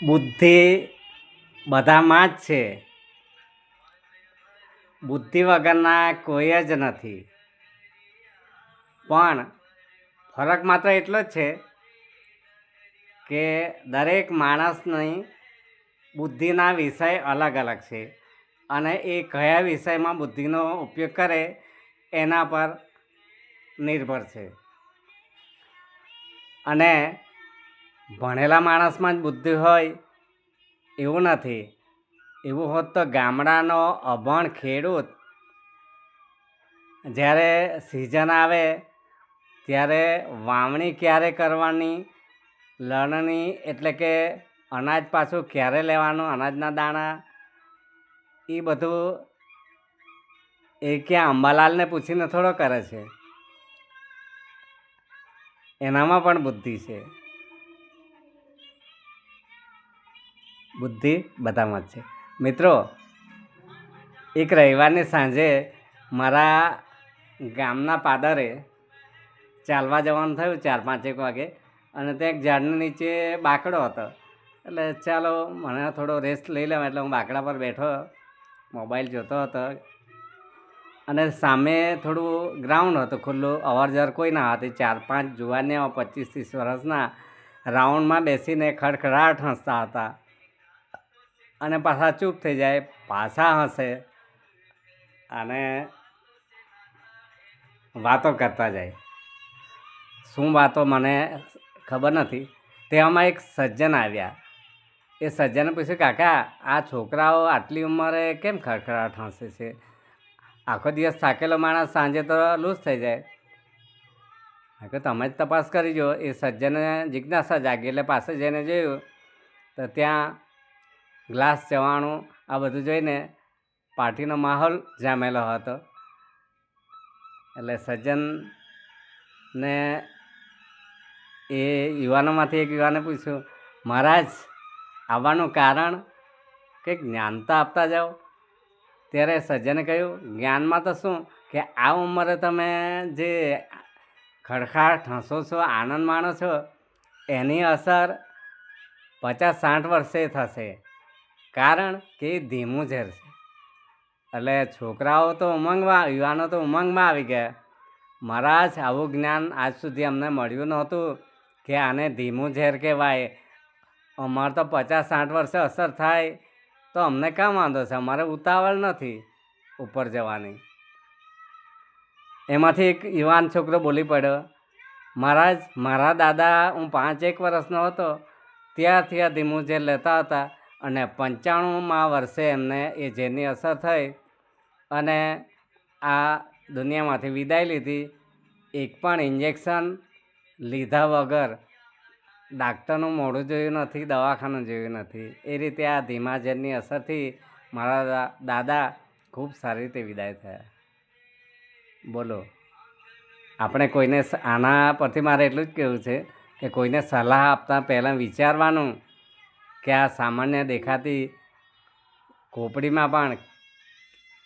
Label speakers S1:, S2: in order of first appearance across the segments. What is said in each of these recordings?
S1: બુદ્ધિ બધામાં જ છે. બુદ્ધિ વગરના કોઈ જ નથી. પણ ફરક માત્ર એટલો જ છે કે દરેક માણસની બુદ્ધિના વિષય અલગ અલગ છે અને એ કયા વિષયમાં બુદ્ધિનો ઉપયોગ કરે એના પર નિર્ભર છે. અને ભણેલા માણસમાં જ બુદ્ધિ હોય એવું નથી. એવું હોત તો ગામડાનો અભણ ખેડૂત જ્યારે સિઝન આવે ત્યારે વાવણી ક્યારે કરવાની, લણણી એટલે કે અનાજ પાછું ક્યારે લેવાનું, અનાજના દાણા, એ બધું એ ક્યાં અંબાલાલને પૂછીને થોડો કરે છે. એનામાં પણ બુદ્ધિ છે. બુદ્ધિ બધામાં જ છે. મિત્રો, એક રવિવારની સાંજે મારા ગામના પાદરે ચાલવા જવાનું થયું 4-5 વાગે, અને ત્યાં એક ઝાડની નીચે બાકડો હતો. એટલે ચાલો મને થોડો રેસ્ટ લઈ લેવા, એટલે હું બાકડા પર બેઠો મોબાઈલ જોતો હતો. અને સામે થોડું ગ્રાઉન્ડ હતું ખુલ્લું, અવર જવર કોઈ ના હતી. 4-5 જુવાનીઓ 25-30 વર્ષના રાઉન્ડમાં બેસીને ખડખડાટ હસતા હતા અને પાછા ચૂપ થઈ જાય, પાછા હસે અને વાતો કરતા જાય. શું વાતો મને ખબર નથી. તેમાં એક સજ્જન આવ્યા. એ સજ્જને પૂછ્યું, કાકા આ છોકરાઓ આટલી ઉંમરે કેમ ખડખડાટ હસે છે? આખો દિવસ થાકેલો માણસ સાંજે તો લૂઝ થઈ જાય. કે તમે જ તપાસ કરી જો. એ સજ્જને જિજ્ઞાસા જાગી એટલે પાસે જઈને જોયું તો ત્યાં ગ્લાસ ચવાણું આ બધું જોઈને પાર્ટીનો માહોલ જામેલો હતો. એટલે સજ્જનને એ યુવાનોમાંથી એક યુવાને પૂછ્યું, મહારાજ આવવાનું કારણ કે જ્ઞાન તો આપતા જાઓ. ત્યારે સજ્જને કહ્યું, જ્ઞાનમાં તો શું કે આ ઉંમરે તમે જે ખડખાટ હસો છો, આનંદ માણો છો, એની અસર 50-60 વર્ષે થશે. કારણ કે એ ધીમું ઝેર છે. એટલે છોકરાઓ તો ઉમંગમાં, યુવાનો તો ઉમંગમાં આવી ગયા. મહારાજ આવું જ્ઞાન આજ સુધી અમને મળ્યું નહોતું કે આને ધીમું ઝેર કહેવાય. અમારે તો 50-60 વર્ષે અસર થાય તો અમને કાં વાંધો છે? અમારે ઉતાવળ નથી ઉપર જવાની. એમાંથી એક યુવાન છોકરો બોલી પડ્યો, મહારાજ મારા દાદા હું 5-1 વર્ષનો હતો ત્યારથી આ ધીમું ઝેર લેતા હતા અને 95મા વર્ષે એમને એ ઝેરની અસર થઈ અને આ દુનિયામાંથી વિદાય લીધી. એક પણ ઇન્જેક્શન લીધા વગર ડાક્ટરનું મોઢું જોયું નથી, દવાખાનું જોયું નથી. એ રીતે આ ધીમા ઝેરની અસરથી મારા દાદા ખૂબ સારી રીતે વિદાય થયા. બોલો, આપણે કોઈને આના પરથી મારે એટલું જ કહેવું છે કે કોઈને સલાહ આપતા પહેલાં વિચારવાનું કે આ સામાન્ય દેખાતી કોપડીમાં પણ,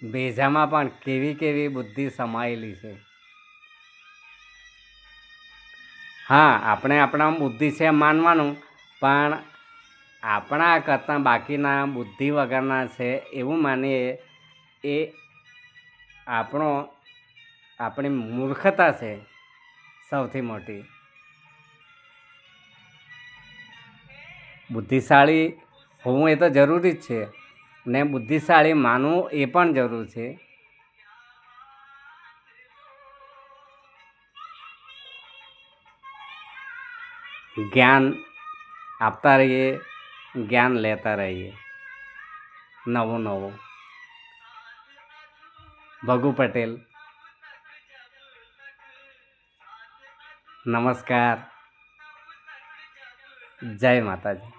S1: ભેજામાં પણ કેવી કેવી બુદ્ધિ સમાયેલી છે. હા, આપણે આપણા બુદ્ધિ છે માનવાનું, પણ આપણા કરતાં બાકીના બુદ્ધિ વગરના છે એવું માનીએ એ આપણી મૂર્ખતા છે સૌથી મોટી. બુદ્ધિશાળી હોવું એ તો જરૂરી જ છે ને બુદ્ધિશાળી માનવું એ પણ જરૂર છે. જ્ઞાન આપતા રહીએ, જ્ઞાન લેતા રહીએ નવું નવું. ભગુ પટેલ, નમસ્કાર, જય માતાજી.